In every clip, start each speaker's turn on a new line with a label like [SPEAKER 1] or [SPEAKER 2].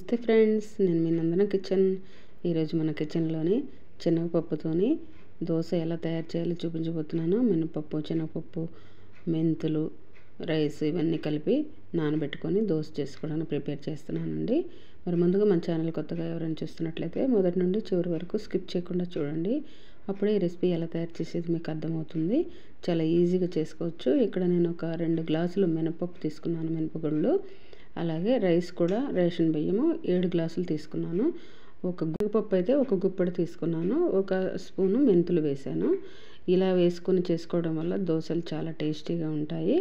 [SPEAKER 1] నమస్తే ఫ్రెండ్స్, నేను మీ నందన కిచెన్. ఈరోజు మన కిచెన్లోని శనగపప్పుతోని దోశ ఎలా తయారు చేయాలో చూపించబోతున్నాను. మినపప్పు, శనగపప్పు, మెంతులు, రైస్ ఇవన్నీ కలిపి నానబెట్టుకొని దోశ చేసుకోవడానికి ప్రిపేర్ చేస్తున్నానండి. మరి ముందుగా మన ఛానల్ కొత్తగా ఎవరైనా చూస్తున్నట్లయితే మొదటి నుండి చివరి వరకు స్కిప్ చేయకుండా చూడండి. అప్పుడే ఈ రెసిపీ ఎలా తయారు చేసేది మీకు అర్థమవుతుంది. చాలా ఈజీగా చేసుకోవచ్చు. ఇక్కడ నేను ఒక 2 గ్లాసులు మినపప్పు తీసుకున్నాను, మినపగుళ్ళు. అలాగే రైస్ కూడా రేషన్ బియ్యము 7 గ్లాసులు తీసుకున్నాను. ఒక గుప్పెడు అయితే ఒక గుప్పెడు తీసుకున్నాను. 1 స్పూను మెంతులు వేసాను. ఇలా వేసుకొని చేసుకోవడం వల్ల దోశలు చాలా టేస్టీగా ఉంటాయి,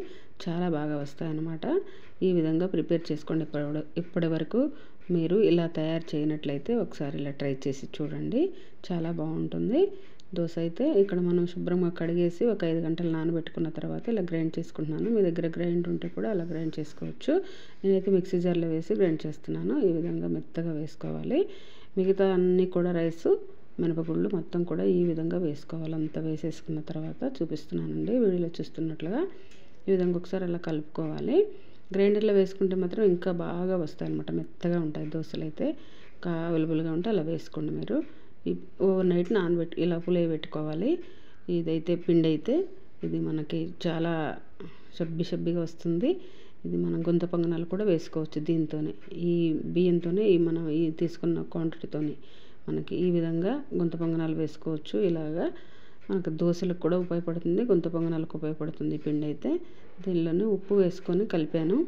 [SPEAKER 1] చాలా బాగా వస్తాయన్నమాట. ఈ విధంగా ప్రిపేర్ చేసుకోండి. ఇప్పటి వరకు మీరు ఇలా తయారు చేయనట్లయితే ఒకసారి ఇలా ట్రై చేసి చూడండి, చాలా బాగుంటుంది. దోశ అయితే ఇక్కడ మనం శుభ్రంగా కడిగేసి ఒక 5 గంటలు నానబెట్టుకున్న తర్వాత ఇలా గ్రైండ్ చేసుకుంటున్నాను. మీ దగ్గర గ్రైండ్ ఉంటే కూడా అలా గ్రైండ్ చేసుకోవచ్చు. నేనైతే మిక్సీ జార్లో వేసి గ్రైండ్ చేస్తున్నాను. ఈ విధంగా మెత్తగా వేసుకోవాలి. మిగతా అన్నీ కూడా రైసు, మినపగుళ్ళు మొత్తం కూడా ఈ విధంగా వేసుకోవాలి. అంతా వేసేసుకున్న తర్వాత చూపిస్తున్నానండి వీడియోలో చూస్తున్నట్లుగా. ఈ విధంగా ఒకసారి అలా కలుపుకోవాలి. గ్రైండర్లో వేసుకుంటే మాత్రం ఇంకా బాగా వస్తాయి అన్నమాట, మెత్తగా ఉంటాయి దోశలు. అయితే అవైలబుల్గా ఉంటే అలా వేసుకోండి. మీరు ఓవర్ నైట్ ఇలా పులియబెట్టుకోవాలి. ఇదైతే పిండి అయితే ఇది మనకి చాలా షబ్బిగా వస్తుంది. ఇది మనం గుంత పొంగనాలు కూడా వేసుకోవచ్చు దీంతోనే, ఈ బియ్యంతోనే, మనం ఈ తీసుకున్న క్వాంటిటీతోని మనకి ఈ విధంగా గుంత పొంగనాలు వేసుకోవచ్చు. ఇలాగా మనకు దోశలకు కూడా ఉపయోగపడుతుంది, గుంత పొంగనాలకు ఉపయోగపడుతుంది పిండి అయితే. దీనిలోనే ఉప్పు వేసుకొని కలిపాను.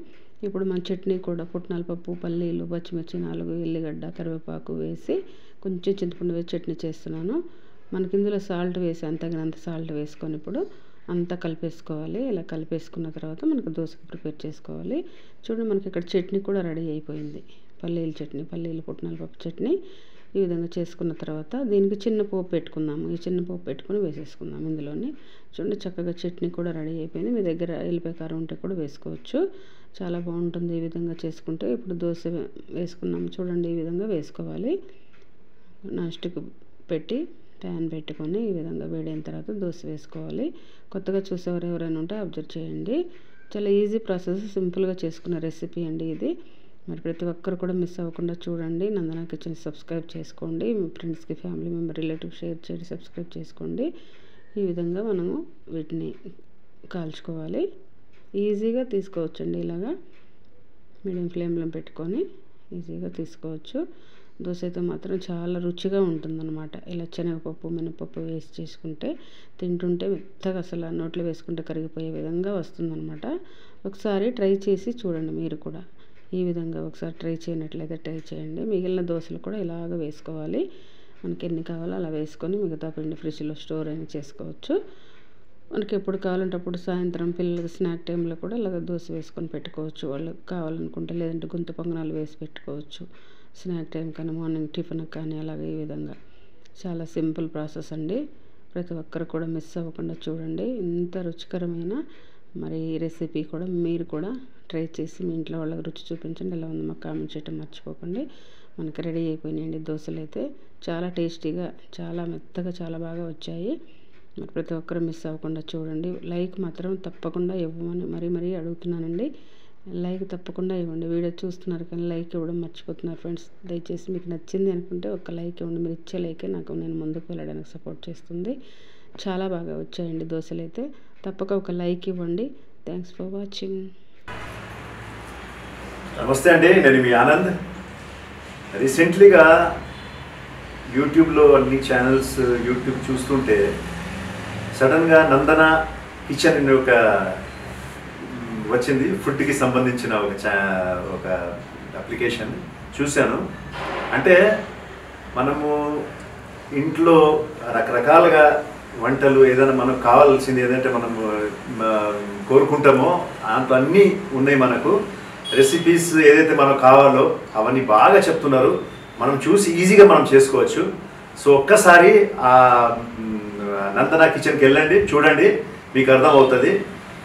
[SPEAKER 1] ఇప్పుడు మన చట్నీ కూడా పుట్నాల పప్పు, పల్లీలు, పచ్చిమిర్చి 4, ఎల్లిగడ్డ, కరివేపాకు వేసి కొంచెం చింతపండు వేసి చట్నీ చేస్తున్నాను. మనకి ఇందులో సాల్ట్ వేసి తగినంత సాల్ట్ వేసుకొని ఇప్పుడు అంతా కలిపేసుకోవాలి. ఇలా కలిపేసుకున్న తర్వాత మనకు దోశకు ప్రిపేర్ చేసుకోవాలి. చూడండి, మనకి ఇక్కడ చట్నీ కూడా రెడీ అయిపోయింది. పల్లీల చట్నీ, పల్లీలు పుట్నాల పప్పు చట్నీ. ఈ విధంగా చేసుకున్న తర్వాత దీనికి చిన్న పోపు పెట్టుకుందాము. ఈ చిన్న పోపు పెట్టుకొని వేసేసుకుందాం ఇందులోని. చూడండి, చక్కగా చట్నీ కూడా రెడీ అయిపోయింది. మీ దగ్గర ఎల్లిపాయ కారం ఉంటే కూడా వేసుకోవచ్చు, చాలా బాగుంటుంది ఈ విధంగా చేసుకుంటే. ఇప్పుడు దోశ వేసుకున్నాము చూడండి, ఈ విధంగా వేసుకోవాలి. నాన్ స్టిక్ పెట్టి ప్యాన్ పెట్టుకొని ఈ విధంగా వేడైన తర్వాత దోశ వేసుకోవాలి. కొత్తగా చూసేవారు ఎవరైనా ఉంటే అబ్జర్వ్ చేయండి. చాలా ఈజీ ప్రాసెస్, సింపుల్గా చేసుకున్న రెసిపీ అండి ఇది. మరి ప్రతి ఒక్కరు కూడా మిస్ అవ్వకుండా చూడండి. నందన కిచెన్ సబ్స్క్రైబ్ చేసుకోండి. మీ ఫ్రెండ్స్కి, ఫ్యామిలీ మెంబర్, రిలేటివ్ షేర్ చేయండి, సబ్స్క్రైబ్ చేసుకోండి. ఈ విధంగా మనము వీటిని కాల్చుకోవాలి. ఈజీగా తీసుకోవచ్చండి. ఇలాగా మీడియం ఫ్లేమ్లో పెట్టుకొని ఈజీగా తీసుకోవచ్చు. దోశ అయితే మాత్రం చాలా రుచిగా ఉంటుందన్నమాట. ఇలా శనగపప్పు, మినపప్పు వేసి చేసుకుంటే తింటుంటే మెత్తగా అసలు నోట్లో వేసుకుంటే కరిగిపోయే విధంగా వస్తుందన్నమాట. ఒకసారి ట్రై చేసి చూడండి మీరు కూడా. ఈ విధంగా ఒకసారి ట్రై చేయనట్లయితే ట్రై చేయండి. మిగిలిన దోశలు కూడా ఇలాగ వేసుకోవాలి. మనకి ఎన్ని కావాలో అలా వేసుకొని మిగతా పిండి ఫ్రిడ్జ్లో స్టోర్ అయినా చేసుకోవచ్చు. మనకి ఎప్పుడు కావాలంటే అప్పుడు సాయంత్రం పిల్లలకి స్నాక్ టైంలో కూడా ఇలాగ దోశ వేసుకొని పెట్టుకోవచ్చు వాళ్ళకి కావాలనుకుంటే. లేదంటే గుంత పొంగనాలు వేసి పెట్టుకోవచ్చు స్నాక్ టైం కానీ, మార్నింగ్ టిఫిన్ కానీ. అలాగే ఈ విధంగా చాలా సింపుల్ ప్రాసెస్ అండి. ప్రతి ఒక్కరు కూడా మిస్ అవ్వకుండా చూడండి. ఇంత రుచికరమైన మరి ఈ రెసిపీ కూడా మీరు కూడా ట్రై చేసి మీ ఇంట్లో వాళ్ళకి రుచి చూపించండి. ఎలా ఉందో మాకు కామెంట్ చేయడం మర్చిపోకండి. మనకి రెడీ అయిపోయినాయండి దోశలు అయితే. చాలా టేస్టీగా, చాలా మెత్తగా, చాలా బాగా వచ్చాయి. మరి ప్రతి ఒక్కరు మిస్ అవ్వకుండా చూడండి. లైక్ మాత్రం తప్పకుండా ఇవ్వమని మరీ అడుగుతున్నానండి. లైక్ తప్పకుండా ఇవ్వండి. వీడియో చూస్తున్నారు కానీ లైక్ ఇవ్వడం మర్చిపోతున్నారు ఫ్రెండ్స్. దయచేసి మీకు నచ్చింది అనుకుంటే ఒక లైక్ ఇవ్వండి. మీరు ఇచ్చే లైకే నాకు నేను ముందుకు వెళ్ళడానికి సపోర్ట్ చేస్తుంది. చాలా బాగా వచ్చాయండి దోశలు అయితే. తప్పక ఒక లైక్ ఇవ్వండి. Thanks for watching.
[SPEAKER 2] నమస్తే అండి, నేను మీ ఆనంద్. రీసెంట్లీగా యూట్యూబ్లో అన్ని ఛానల్స్ యూట్యూబ్ చూస్తుంటే సడన్గా నందన కిచెన్ అనే ఒక వచ్చింది. ఫుడ్కి సంబంధించిన ఒక అప్లికేషన్ చూశాను. అంటే మనము ఇంట్లో రకరకాలుగా వంటలు ఏదైనా మనకు కావాల్సింది ఏదంటే మనము కోరుకుంటామో దాంట్లో అన్నీ ఉన్నాయి. మనకు రెసిపీస్ ఏదైతే మనకు కావాలో అవన్నీ బాగా చెప్తున్నారు. మనం చూసి ఈజీగా మనం చేసుకోవచ్చు. సో ఒక్కసారి ఆ నందన కిచెన్కి వెళ్ళండి, చూడండి, మీకు అర్థం అవుతుంది.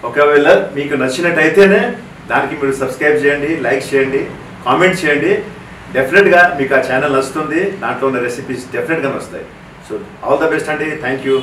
[SPEAKER 2] ఒకవేళ మీకు నచ్చినట్టయితేనే దానికి మీరు సబ్స్క్రైబ్ చేయండి, లైక్ చేయండి, కామెంట్ చేయండి. డెఫినెట్గా మీకు ఆ ఛానల్ నచ్చుతుంది. దాంట్లో ఉన్న రెసిపీస్ డెఫినెట్గా వస్తాయి. సో ఆల్ ద బెస్ట్ అండి. Thank you.